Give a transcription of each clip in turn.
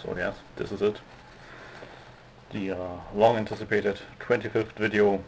So yes, this is it. The long anticipated 25th video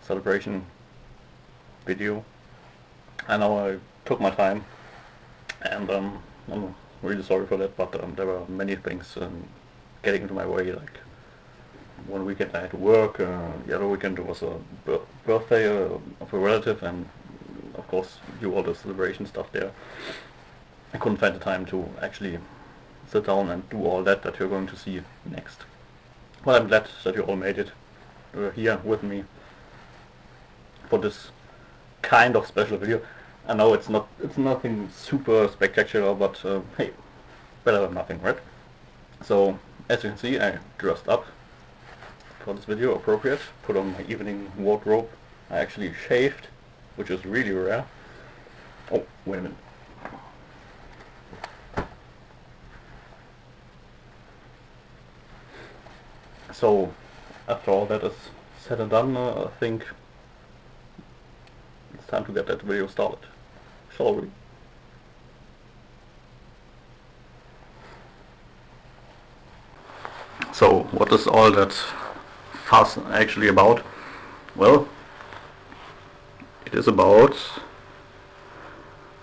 celebration video. I know I took my time, and I'm really sorry for that, but there were many things getting into my way. Like one weekend I had to work, the other weekend it was a birthday of a relative, and of course do all the celebration stuff there. I couldn't find the time to actually sit down and do all that you're going to see next. But I'm glad that you all made it here with me for this kind of special video. I know it's nothing super spectacular, but hey, better than nothing, right? So as you can see, I dressed up for this video appropriate, put on my evening wardrobe. I actually shaved, which is really rare. Oh, wait a minute. So after all that is said and done, I think it's time to get that video started, shall we? So what is all that fuss actually about? Well, it is about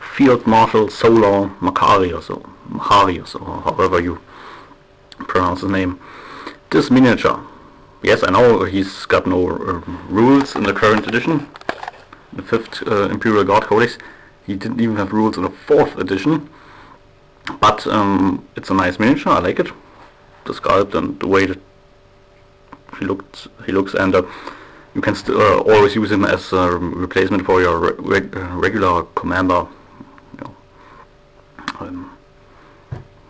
Field Marshal Solar Macharius, or however you pronounce his name. This miniature. Yes, I know he's got no rules in the current edition, the 5th Imperial Guard Codex. He didn't even have rules in the 4th edition, but it's a nice miniature. I like it. The sculpt and the way that he looks, and you can still always use him as a replacement for your regular commander. You know,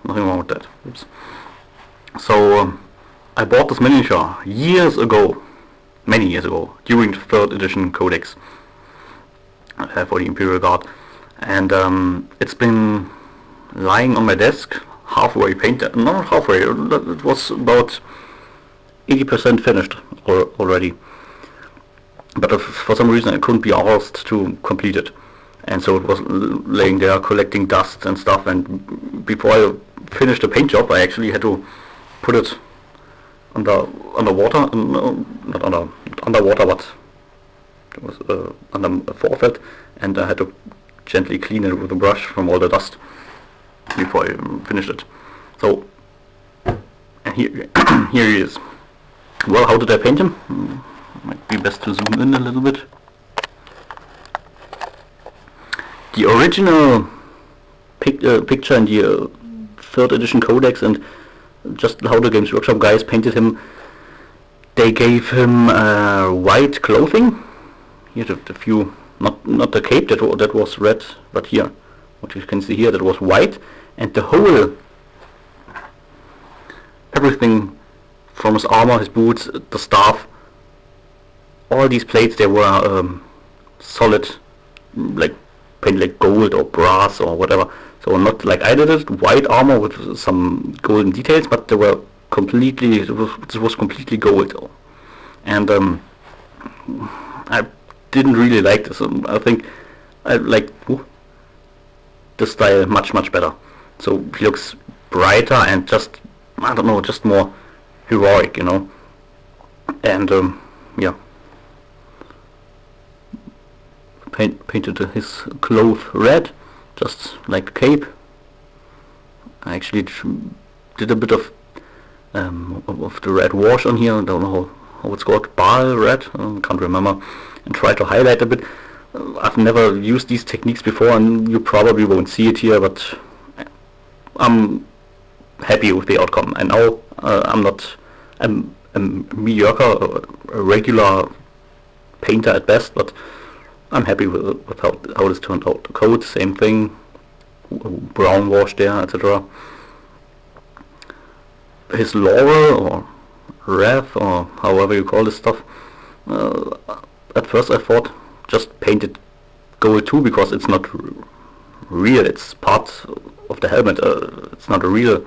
nothing wrong with that. Oops. So I bought this miniature years ago, many years ago, during the 3rd edition Codex for the Imperial Guard, and it's been lying on my desk, halfway painted, not halfway, it was about 80% finished already, but for some reason I couldn't be asked to complete it, and so it was laying there collecting dust and stuff, and before I finished the paint job I actually had to put it underwater, not underwater, but it was under a forfeit, and I had to gently clean it with a brush from all the dust before I finished it. So, and here he is. Well, how did I paint him? Might be best to zoom in a little bit. The original picture in the 3rd edition Codex, and just how the Games Workshop guys painted him, they gave him white clothing. Here the few, not the cape that was red, but here, what you can see here, that was white, and the whole, everything from his armor, his boots, the staff, all these plates, they were solid, like painted like gold or brass or whatever. So not like I did it, white armor with some golden details, but they were completely, it was completely gold. And I didn't really like this. I think I like the style much better. So he looks brighter and just, I don't know, just more heroic, you know. And yeah, painted his clothes red, just like a cape. I actually did a bit of the red wash on here. I don't know how it's called, bile red, can't remember, and try to highlight a bit. I've never used these techniques before, and you probably won't see it here, but I'm happy with the outcome. I know I'm a mediocre, a regular painter at best, but I'm happy with how this turned out. The coat, same thing, brown wash there, etc. His laurel or wreath, or however you call this stuff, at first I thought just paint it gold too, because it's not real, it's part of the helmet, it's not a real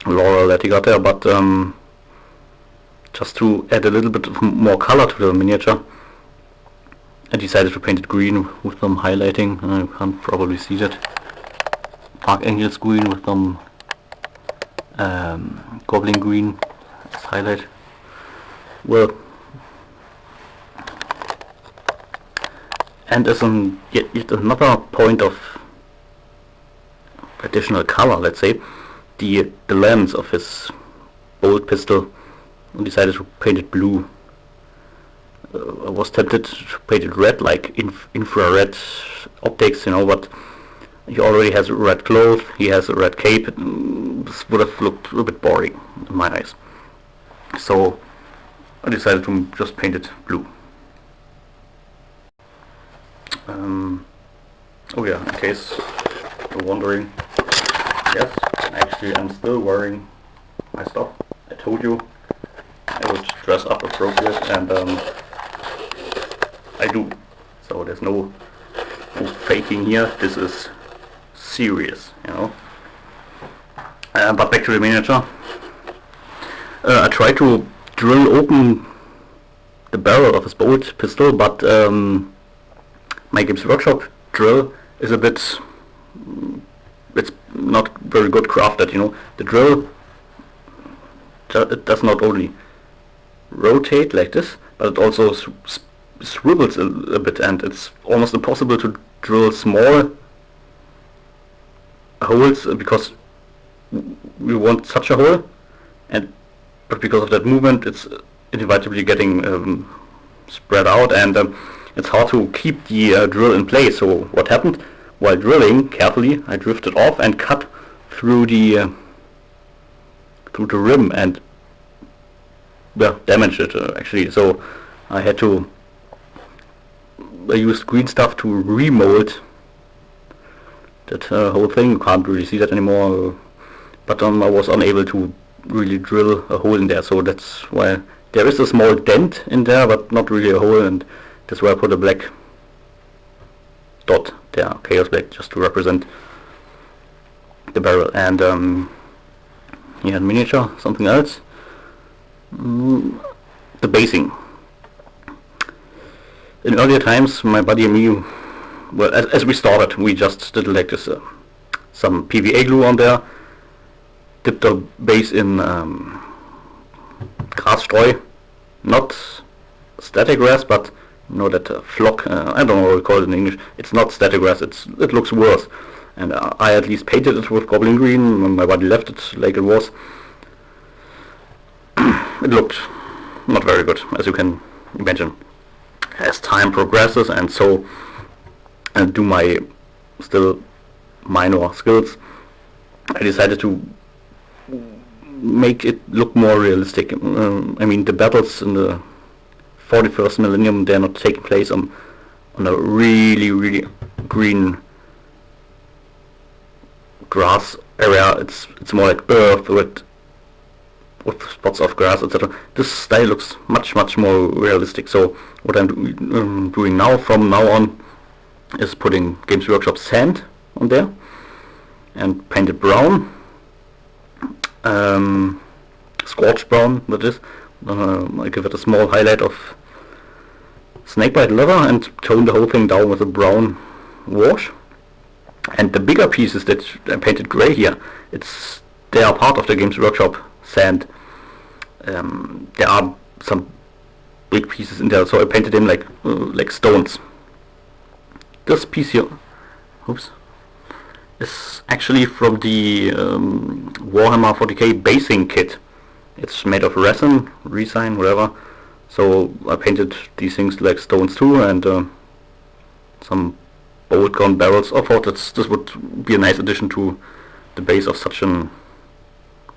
laurel that he got there, but just to add a little bit of more color to the miniature, I decided to paint it green with some highlighting. You can't probably see that. Dark Angels green with some goblin green as highlight. Well, and as yet another point of additional color, let's say, the lens of his bolt pistol, I decided to paint it blue. I was tempted to paint it red, like infrared optics, you know, but he already has red clothes, he has a red cape. This would have looked a little bit boring in my eyes. So I decided to just paint it blue. Oh yeah, in case you're wondering, yes, actually I'm still wearing my stuff. I told you I would dress up appropriate, and I do. So there's no faking here. This is serious, you know. But back to the miniature. I tried to drill open the barrel of his bolt pistol, but my Games Workshop drill is a bit, it's not very good crafted, you know. The drill, it does not only rotate like this, but it also swivels a bit, and it's almost impossible to drill small holes because we want such a hole, but because of that movement it's inevitably getting spread out, and it's hard to keep the drill in place. So what happened? While drilling carefully, I drifted off and cut through the rim and damaged it actually. So I had to use green stuff to remold that whole thing. You can't really see that anymore, but I was unable to really drill a hole in there, so that's why there is a small dent in there, but not really a hole, and that's why I put a black dot there, chaos black, just to represent the barrel. And yeah, in miniature, something else. The basing. In earlier times, my buddy and me, well, as we started, we just did like this, some PVA glue on there, dipped the base in grass straw, not static grass, but you know that flock, I don't know what we call it in English. It's not static grass, it looks worse. And I at least painted it with goblin green, and my buddy left it like it was. It looked not very good, as you can imagine. As time progresses, and so do my still minor skills, I decided to make it look more realistic. I mean, the battles in the 41st millennium, they're not taking place on a really green grass area. It's more like earth with spots of grass, etc. This style looks much more realistic. So what I'm doing now, from now on, is putting Games Workshop sand on there and paint it brown, scorched brown, that is. I give it a small highlight of snakebite leather and tone the whole thing down with a brown wash. And the bigger pieces that I painted grey here, they are part of the Games Workshop sand. There are some big pieces in there, so I painted them like stones. This piece here, oops, is actually from the Warhammer 40k basing kit. It's made of resin, whatever. So I painted these things like stones too, and some bolt gun barrels. I thought this would be a nice addition to the base of such an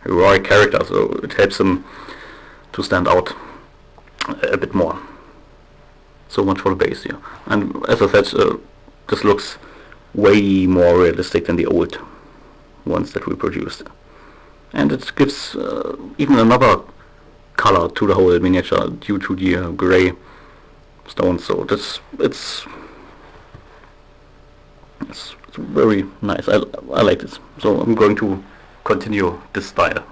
heroic character, so it helps him to stand out a bit more. So much for the base here. And as I said, this looks way more realistic than the old ones that we produced. And it gives even another color to the whole miniature due to the grey stones. So it's very nice. I like this. So I'm going to continue this style.